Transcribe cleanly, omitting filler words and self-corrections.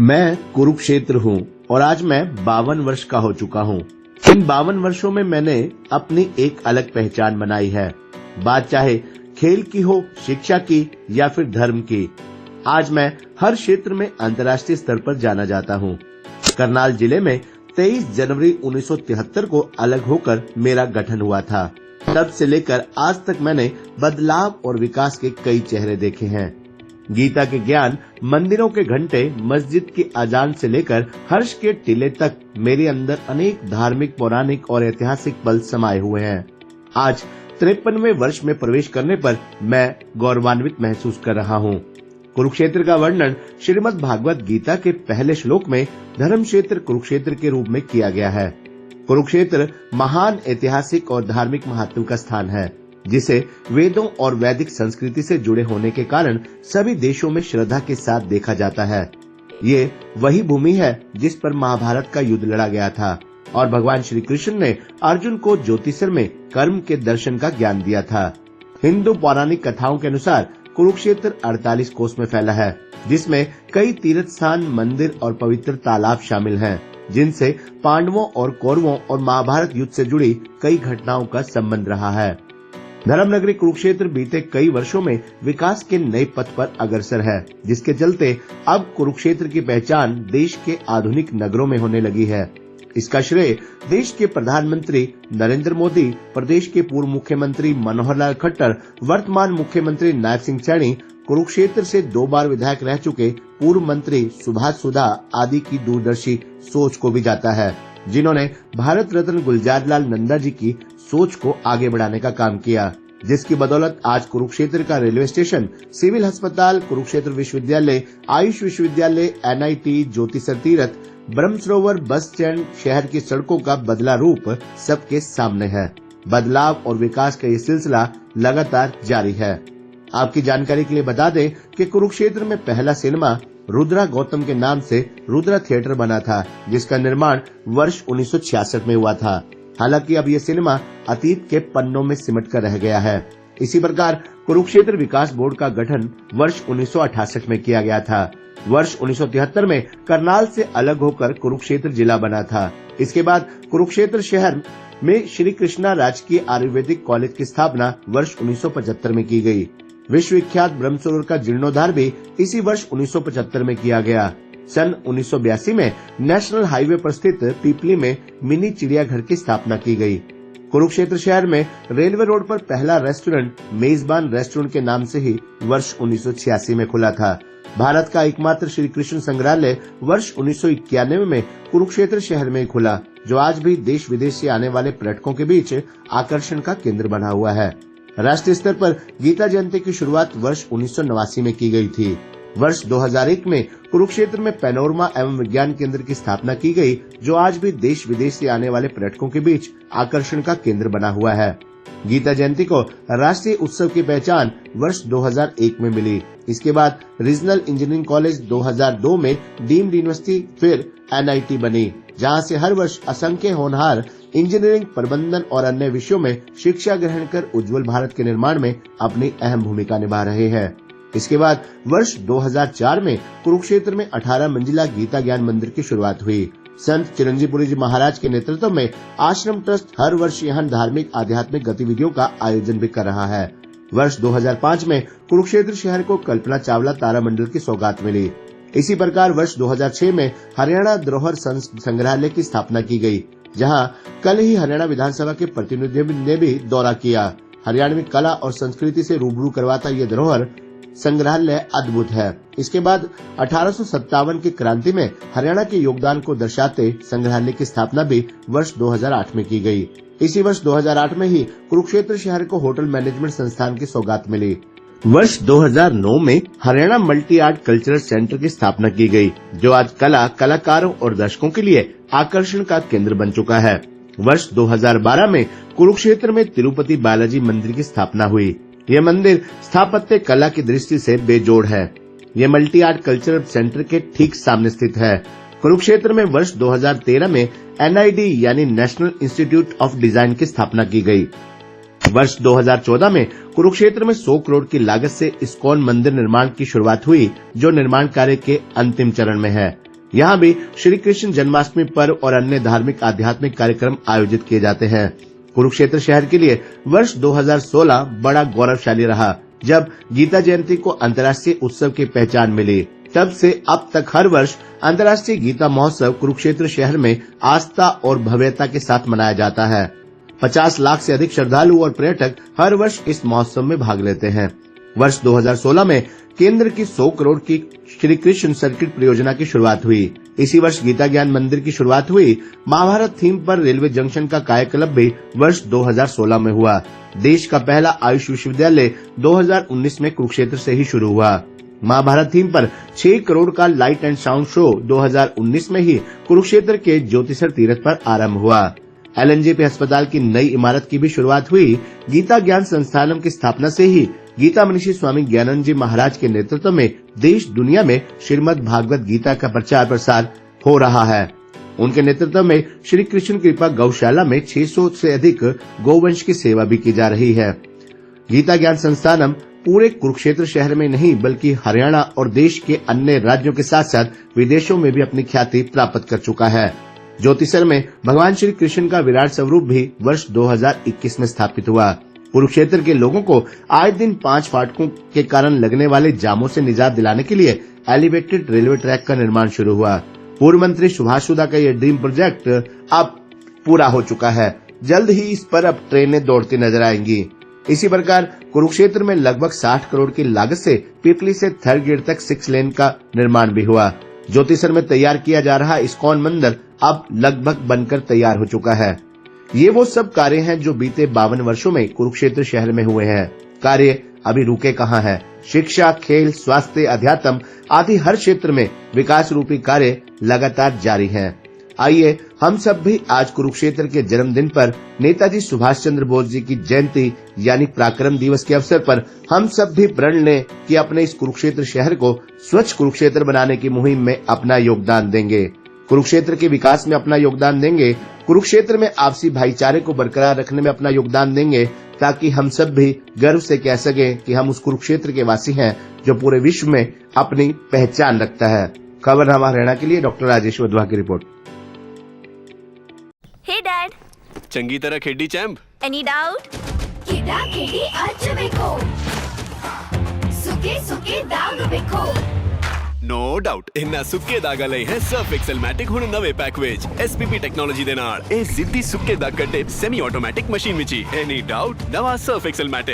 मैं कुरुक्षेत्र हूँ और आज मैं 52 वर्ष का हो चुका हूँ। इन 52 वर्षों में मैंने अपनी एक अलग पहचान बनाई है। बात चाहे खेल की हो, शिक्षा की या फिर धर्म की, आज मैं हर क्षेत्र में अंतर्राष्ट्रीय स्तर पर जाना जाता हूँ। करनाल जिले में 23 जनवरी 1973 को अलग होकर मेरा गठन हुआ था। तब से लेकर आज तक मैंने बदलाव और विकास के कई चेहरे देखे हैं। गीता के ज्ञान, मंदिरों के घंटे, मस्जिद की अजान से लेकर हर्ष के टीले तक मेरे अंदर अनेक धार्मिक, पौराणिक और ऐतिहासिक पल समाये हुए हैं। आज 53वें वर्ष में प्रवेश करने पर मैं गौरवान्वित महसूस कर रहा हूँ। कुरुक्षेत्र का वर्णन श्रीमद् भागवत गीता के पहले श्लोक में धर्म क्षेत्र कुरुक्षेत्र के रूप में किया गया है। कुरुक्षेत्र महान ऐतिहासिक और धार्मिक महत्व का स्थान है, जिसे वेदों और वैदिक संस्कृति से जुड़े होने के कारण सभी देशों में श्रद्धा के साथ देखा जाता है। ये वही भूमि है जिस पर महाभारत का युद्ध लड़ा गया था और भगवान श्री कृष्ण ने अर्जुन को ज्योतिषर में कर्म के दर्शन का ज्ञान दिया था। हिंदू पौराणिक कथाओं के अनुसार कुरुक्षेत्र 48 कोस में फैला है, जिसमें कई तीर्थ स्थान, मंदिर और पवित्र तालाब शामिल हैं, जिनसे पांडवों और कौरवों और महाभारत युद्ध से जुड़ी कई घटनाओं का संबंध रहा है। धर्मनगरी कुरुक्षेत्र बीते कई वर्षों में विकास के नए पथ पर अग्रसर है, जिसके चलते अब कुरुक्षेत्र की पहचान देश के आधुनिक नगरों में होने लगी है। इसका श्रेय देश के प्रधानमंत्री नरेंद्र मोदी, प्रदेश के पूर्व मुख्यमंत्री मनोहर लाल खट्टर, वर्तमान मुख्यमंत्री नायब सिंह सैनी, कुरुक्षेत्र से 2 बार विधायक रह चुके पूर्व मंत्री सुभाष सुधा आदि की दूरदर्शी सोच को भी जाता है, जिन्होंने भारत रत्न गुलजार लाल नंदा जी की सोच को आगे बढ़ाने का काम किया, जिसकी बदौलत आज कुरुक्षेत्र का रेलवे स्टेशन, सिविल अस्पताल, कुरुक्षेत्र विश्वविद्यालय, आयुष विश्वविद्यालय, NIT, ज्योतिषर तीर्थ, ब्रह्म सरोवर, बस स्टैंड, शहर की सड़कों का बदला रूप सबके सामने है। बदलाव और विकास का ये सिलसिला लगातार जारी है। आपकी जानकारी के लिए बता दें कि कुरुक्षेत्र में पहला सिनेमा रुद्रा गौतम के नाम से रुद्रा थिएटर बना था, जिसका निर्माण वर्ष 1966 में हुआ था। हालांकि अब ये सिनेमा अतीत के पन्नों में सिमट कर रह गया है। इसी प्रकार कुरुक्षेत्र विकास बोर्ड का गठन वर्ष 1968 में किया गया था। वर्ष 1973 में करनाल से अलग होकर कुरुक्षेत्र जिला बना था। इसके बाद कुरुक्षेत्र शहर में श्री कृष्णा राजकीय आयुर्वेदिक कॉलेज की स्थापना वर्ष 1975 में की गई। विश्व विख्यात ब्रह्म सरोवर का जीर्णोद्धार भी इसी वर्ष 1975 में किया गया। सन 1982 में नेशनल हाईवे पर स्थित पीपली में मिनी चिड़ियाघर की स्थापना की गई। कुरुक्षेत्र शहर में रेलवे रोड पर पहला रेस्टोरेंट मेजबान रेस्टोरेंट के नाम से ही वर्ष 1986 में खुला था। भारत का एकमात्र श्री कृष्ण संग्रहालय वर्ष 1991 में कुरुक्षेत्र शहर में खुला, जो आज भी देश विदेश से आने वाले पर्यटकों के बीच आकर्षण का केंद्र बना हुआ है। राष्ट्रीय स्तर पर गीता जयंती की शुरुआत वर्ष 1989 में की गई थी। वर्ष 2001 में कुरुक्षेत्र में पैनोरमा एवं विज्ञान केंद्र की स्थापना की गई, जो आज भी देश विदेश से आने वाले पर्यटकों के बीच आकर्षण का केंद्र बना हुआ है। गीता जयंती को राष्ट्रीय उत्सव की पहचान वर्ष 2001 में मिली। इसके बाद रीजनल इंजीनियरिंग कॉलेज 2002 में डीम्ड यूनिवर्सिटी, फिर NIT बनी, जहां से हर वर्ष असंख्य होनहार इंजीनियरिंग, प्रबंधन और अन्य विषयों में शिक्षा ग्रहण कर उज्जवल भारत के निर्माण में अपनी अहम भूमिका निभा रहे हैं। इसके बाद वर्ष 2004 में कुरुक्षेत्र में 18 मंजिला गीता ज्ञान मंदिर की शुरुआत हुई। संत चिरंजीपुरी जी महाराज के नेतृत्व में आश्रम ट्रस्ट हर वर्ष यहाँ धार्मिक आध्यात्मिक गतिविधियों का आयोजन भी कर रहा है। वर्ष 2005 में कुरुक्षेत्र शहर को कल्पना चावला तारामंडल की सौगात मिली। इसी प्रकार वर्ष 2006 में हरियाणा धरोहर संग्रहालय की स्थापना की गई, जहां कल ही हरियाणा विधानसभा के प्रतिनिधियों ने भी दौरा किया। हरियाणवी कला और संस्कृति से रूबरू करवाता ये धरोहर संग्रहालय अद्भुत है। इसके बाद 1857 की क्रांति में हरियाणा के योगदान को दर्शाते संग्रहालय की स्थापना भी वर्ष 2008 में की गई। इसी वर्ष 2008 में ही कुरुक्षेत्र शहर को होटल मैनेजमेंट संस्थान की सौगात मिली। वर्ष 2009 में Haryana multi art cultural centre की स्थापना की गई, जो आज कला, कलाकारों और दर्शकों के लिए आकर्षण का केंद्र बन चुका है। वर्ष 2012 में कुरुक्षेत्र में तिरुपति बालाजी मंदिर की स्थापना हुई। यह मंदिर स्थापत्य कला की दृष्टि से बेजोड़ है। यह मल्टी आर्ट कल्चरल सेंटर के ठीक सामने स्थित है। कुरुक्षेत्र में वर्ष 2013 में NID यानी नेशनल इंस्टीट्यूट ऑफ डिजाइन की स्थापना की गई। वर्ष 2014 में कुरुक्षेत्र में 100 करोड़ की लागत से इस्कॉन मंदिर निर्माण की शुरुआत हुई, जो निर्माण कार्य के अंतिम चरण में है। यहाँ भी श्री कृष्ण जन्माष्टमी पर्व और अन्य धार्मिक आध्यात्मिक कार्यक्रम आयोजित किए जाते हैं। कुरुक्षेत्र शहर के लिए वर्ष 2016 बड़ा गौरवशाली रहा, जब गीता जयंती को अंतर्राष्ट्रीय उत्सव की पहचान मिली। तब से अब तक हर वर्ष अंतर्राष्ट्रीय गीता महोत्सव कुरुक्षेत्र शहर में आस्था और भव्यता के साथ मनाया जाता है। 50 लाख से अधिक श्रद्धालु और पर्यटक हर वर्ष इस महोत्सव में भाग लेते हैं। वर्ष 2016 में केंद्र की 100 करोड़ की श्री कृष्ण सर्किट परियोजना की शुरुआत हुई। इसी वर्ष गीता ज्ञान मंदिर की शुरुआत हुई। महाभारत थीम पर रेलवे जंक्शन का कायाकल्प भी वर्ष 2016 में हुआ। देश का पहला आयुष विश्वविद्यालय 2019 में कुरुक्षेत्र से ही शुरू हुआ। महाभारत थीम पर 6 करोड़ का लाइट एंड साउंड शो 2019 में ही कुरुक्षेत्र के ज्योतिसर तीर्थ पर आरंभ हुआ। LNJP अस्पताल की नई इमारत की भी शुरुआत हुई। गीता ज्ञान संस्थानम की स्थापना से ही गीता मनीषी स्वामी ज्ञानंद जी महाराज के नेतृत्व में देश दुनिया में श्रीमद् भागवत गीता का प्रचार प्रसार हो रहा है। उनके नेतृत्व में श्री कृष्ण कृपा गौशाला में 600 से अधिक गौवंश की सेवा भी की जा रही है। गीता ज्ञान संस्थानम पूरे कुरुक्षेत्र शहर में नहीं बल्कि हरियाणा और देश के अन्य राज्यों के साथ साथ विदेशों में भी अपनी ख्याति प्राप्त कर चुका है। ज्योतिसर में भगवान श्री कृष्ण का विराट स्वरूप भी वर्ष 2021 में स्थापित हुआ। कुरुक्षेत्र के लोगों को आए दिन 5 फाटकों के कारण लगने वाले जामों से निजात दिलाने के लिए एलिवेटेड रेलवे ट्रैक का निर्माण शुरू हुआ। पूर्व मंत्री सुभाष सुधा का यह ड्रीम प्रोजेक्ट अब पूरा हो चुका है। जल्द ही इस पर अब ट्रेनें दौड़ती नजर आएंगी। इसी प्रकार कुरुक्षेत्र में लगभग 60 करोड़ की लागत से पिपली से थरगेट तक 6 लेन का निर्माण भी हुआ। ज्योतिसर में तैयार किया जा रहा इस्कॉन मंदिर अब लगभग बनकर तैयार हो चुका है। ये वो सब कार्य हैं जो बीते 52 वर्षों में कुरुक्षेत्र शहर में हुए हैं। कार्य अभी रुके कहाँ हैं? शिक्षा, खेल, स्वास्थ्य, अध्यात्म आदि हर क्षेत्र में विकास रूपी कार्य लगातार जारी हैं। आइए हम सब भी आज कुरुक्षेत्र के जन्मदिन पर नेताजी सुभाष चंद्र बोस जी की जयंती यानी पराक्रम दिवस के अवसर पर हम सब भी प्रण लें कि अपने इस कुरुक्षेत्र शहर को स्वच्छ कुरुक्षेत्र बनाने की मुहिम में अपना योगदान देंगे। कुरुक्षेत्र के विकास में अपना योगदान देंगे। कुरुक्षेत्र में आपसी भाईचारे को बरकरार रखने में अपना योगदान देंगे, ताकि हम सब भी गर्व से कह सकें कि हम उस कुरुक्षेत्र के वासी हैं जो पूरे विश्व में अपनी पहचान रखता है। खबरनामा हरियाणा के लिए डॉक्टर राजेश वधवा की रिपोर्ट। हे डैड, चंगी तरह खेडी चैंप। Any doubt? ಕಿಡ ಕಿಡಿ ಹಚ್ಚಬೇಕು ಸುಖಿ ಸುಖಿ ದಾಗಬೇಕು नो डाउट इन्ना सुक्के दागा लई है सर्फ एक्सेल मैटिक हुण नवे पैक विच SPP टेक्नोलॉजी दे नाल ए जिद्दी सुक्के दाग कट्टे semi automatic machine which any doubt नवा सर्फ एक्सेल मैटिक।